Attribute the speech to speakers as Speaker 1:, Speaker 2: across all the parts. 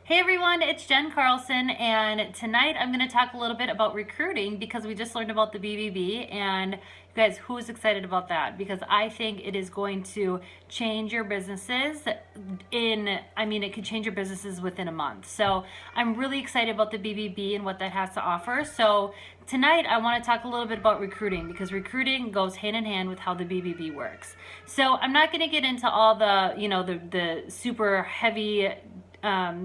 Speaker 1: Hey everyone, it's Jen Carlson, and tonight I'm going to talk a little bit about recruiting because we just learned about the BBB. And you guys, who's excited about that? Because I think it is going to change your businesses it could change your businesses within a month. So I'm really excited about the BBB and what that has to offer. So tonight I want to talk a little bit about recruiting because recruiting goes hand in hand with how the BBB works. So I'm not going to get into all the super heavy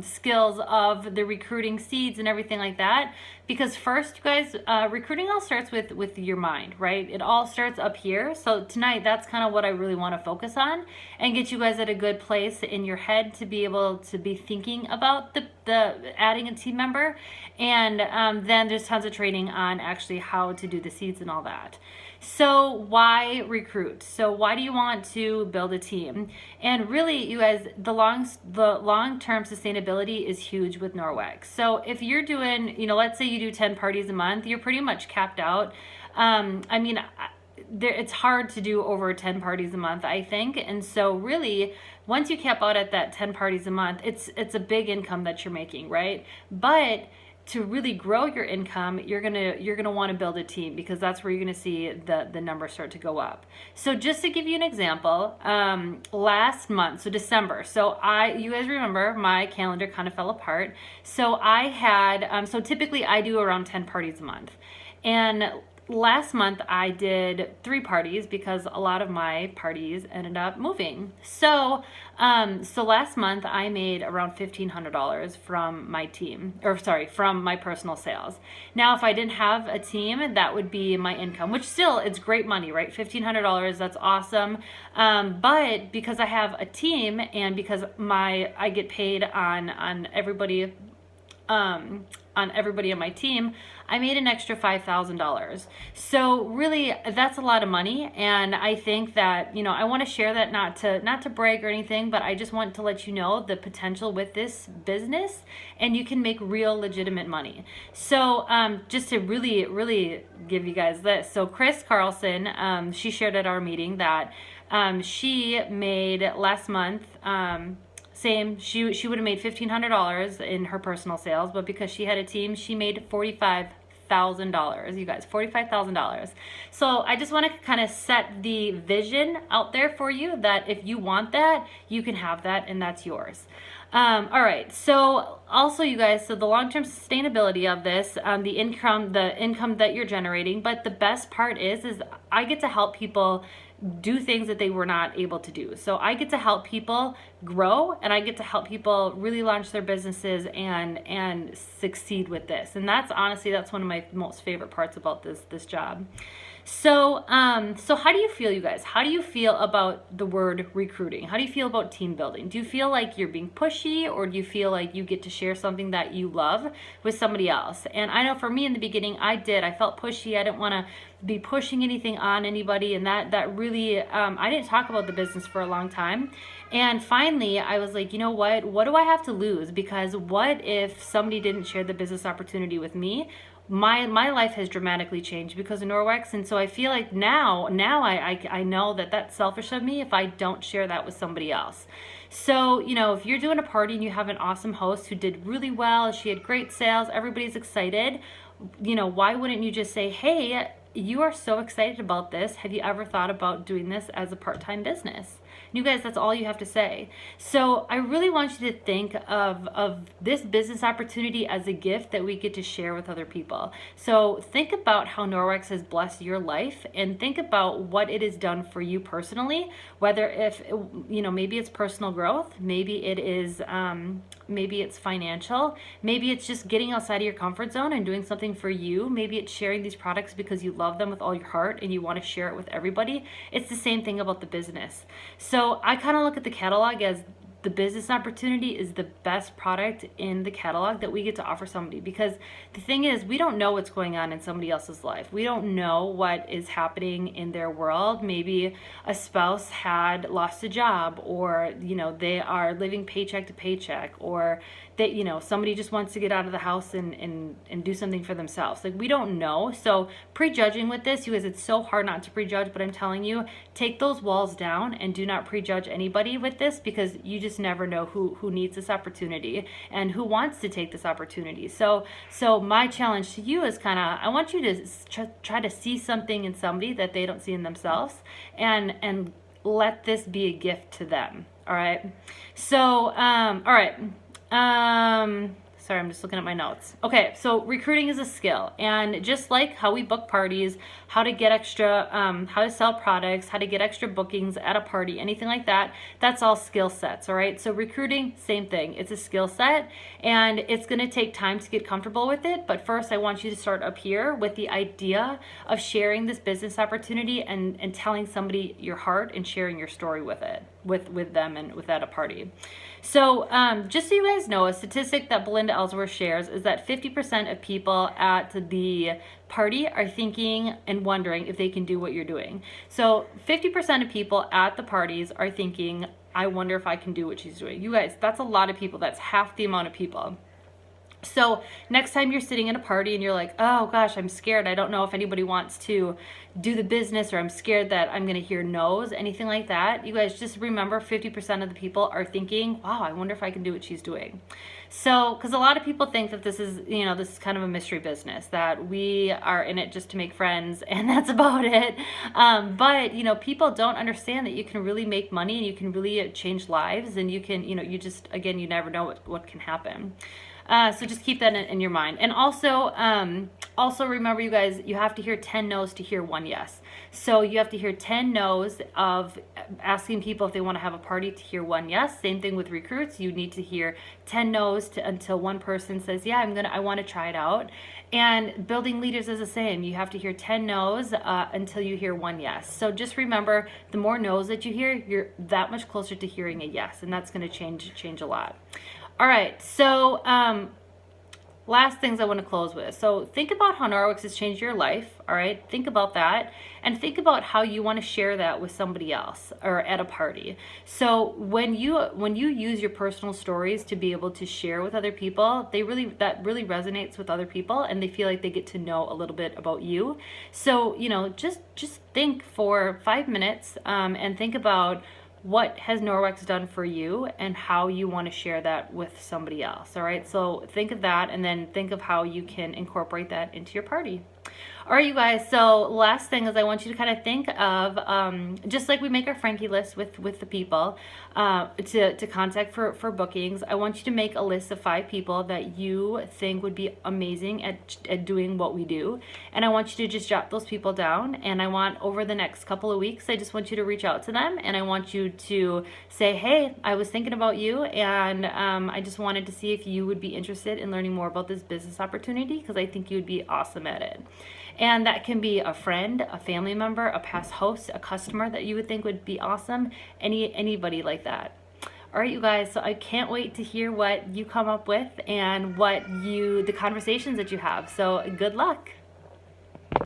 Speaker 1: skills of the recruiting seeds and everything like that, because first, you guys, recruiting all starts with your mind, right? It all starts up here. So tonight, that's kind of what I really want to focus on and get you guys at a good place in your head to be able to be thinking about the adding a team member. And then there's tons of training on actually how to do the seeds and all that. So why recruit? So why do you want to build a team? And really, you guys, the long-term sustainability is huge with Norwex. So if you're doing, let's say you do 10 parties a month, you're pretty much capped out. It's hard to do over 10 parties a month, I think. And so really, once you cap out at that 10 parties a month, it's a big income that you're making, right? But to really grow your income, you're gonna want to build a team, because that's where you're gonna see the numbers start to go up. So just to give you an example, last month, so December, you guys remember my calendar kind of fell apart. So I had, so typically I do around 10 parties a month, and last month I did 3 parties because a lot of my parties ended up moving. So last month I made around $1,500 from my team, from my personal sales. Now, if I didn't have a team, that would be my income, which still, it's great money, right? $1,500, that's awesome. But because I have a team and because I get paid on everybody on my team, I made an extra $5,000. So really, that's a lot of money, and I think that, I want to share that, not to brag or anything, but I just want to let you know the potential with this business, and you can make real legitimate money. So just to really, really give you guys this. So Chris Carlson, she shared at our meeting that she made last month, same, she would have made $1,500 in her personal sales, but because she had a team, she made $45,000. You guys, $45,000. So I just want to kind of set the vision out there for you that if you want that, you can have that, and that's yours. All right. So also, you guys, so the long-term sustainability of this, the income that you're generating, but the best part is I get to help people do things that they were not able to do. So I get to help people grow, and I get to help people really launch their businesses and succeed with this. And that's honestly, that's one of my most favorite parts about this job. So how do you feel, you guys? How do you feel about the word recruiting? How do you feel about team building? Do you feel like you're being pushy, or do you feel like you get to share something that you love with somebody else? And I know for me in the beginning, I felt pushy. I didn't want to be pushing anything on anybody, and that really, I didn't talk about the business for a long time. And finally, I was like, you know what do I have to lose? Because what if somebody didn't share the business opportunity with me? My life has dramatically changed because of Norwex, and so I feel like now I know that that's selfish of me if I don't share that with somebody else. So, if you're doing a party and you have an awesome host who did really well, she had great sales, everybody's excited, why wouldn't you just say, hey, you are so excited about this. Have you ever thought about doing this as a part-time business? You guys, that's all you have to say. So I really want you to think of this business opportunity as a gift that we get to share with other people. So think about how Norwex has blessed your life, and think about what it has done for you personally, whether maybe it's personal growth, maybe it is, maybe it's financial, maybe it's just getting outside of your comfort zone and doing something for you. Maybe it's sharing these products because you love them with all your heart and you want to share it with everybody. It's the same thing about the business. So I kind of look at the catalog as the business opportunity is the best product in the catalog that we get to offer somebody, because the thing is, we don't know what's going on in somebody else's life. We don't know what is happening in their world. Maybe a spouse had lost a job, or they are living paycheck to paycheck, or that somebody just wants to get out of the house and do something for themselves. Like, we don't know. So prejudging with this, you guys, it's so hard not to prejudge, but I'm telling you, take those walls down and do not prejudge anybody with this, because you just never know who needs this opportunity and who wants to take this opportunity. So my challenge to you is I want you to try to see something in somebody that they don't see in themselves, and let this be a gift to them. All right. So, all right. Sorry, I'm just looking at my notes. Okay, so recruiting is a skill, and just like how we book parties, how to get extra, how to sell products, how to get extra bookings at a party, anything like that, that's all skill sets, all right? So recruiting, same thing. It's a skill set, and it's going to take time to get comfortable with it, but first I want you to start up here with the idea of sharing this business opportunity and telling somebody your heart and sharing your story with it, with them and at a party. So just so you guys know, a statistic that Belinda Ellsworth shares is that 50% of people at the party are thinking and wondering if they can do what you're doing. So 50% of people at the parties are thinking, I wonder if I can do what she's doing. You guys, that's a lot of people. That's half the amount of people. So next time you're sitting at a party and you're like, oh gosh, I'm scared, I don't know if anybody wants to do the business, or I'm scared that I'm going to hear no's, anything like that, you guys just remember 50% of the people are thinking, wow, I wonder if I can do what she's doing. So, because a lot of people think that this is kind of a mystery business, that we are in it just to make friends and that's about it. But, people don't understand that you can really make money and you can really change lives, and you can, you just, again, you never know what can happen. So just keep that in your mind. And also remember, you guys, you have to hear 10 no's to hear 1 yes. So you have to hear 10 no's of asking people if they want to have a party to hear 1 yes. Same thing with recruits. You need to hear 10 no's until one person says, yeah, I want to try it out. And building leaders is the same. You have to hear 10 no's until you hear 1 yes. So just remember, the more no's that you hear, you're that much closer to hearing a yes, and that's going to change a lot. All right, so last things I want to close with. So think about how Norwex has changed your life, all right? Think about that, and think about how you want to share that with somebody else or at a party. So when you use your personal stories to be able to share with other people, that really resonates with other people, and they feel like they get to know a little bit about you. So, just think for 5 minutes and think about what has Norwex done for you and how you want to share that with somebody else. All right, so think of that, and then think of how you can incorporate that into your party. All right, you guys, so last thing is I want you to kind of think of, just like we make our Frankie list with the people to contact for bookings, I want you to make a list of 5 people that you think would be amazing at doing what we do. And I want you to just jot those people down. And I want, over the next couple of weeks, I just want you to reach out to them. And I want you to say, hey, I was thinking about you, and I just wanted to see if you would be interested in learning more about this business opportunity, because I think you would be awesome at it. And that can be a friend, a family member, a past host, a customer that you would think would be awesome, anybody like that. All right, you guys, so I can't wait to hear what you come up with and the conversations that you have. So good luck.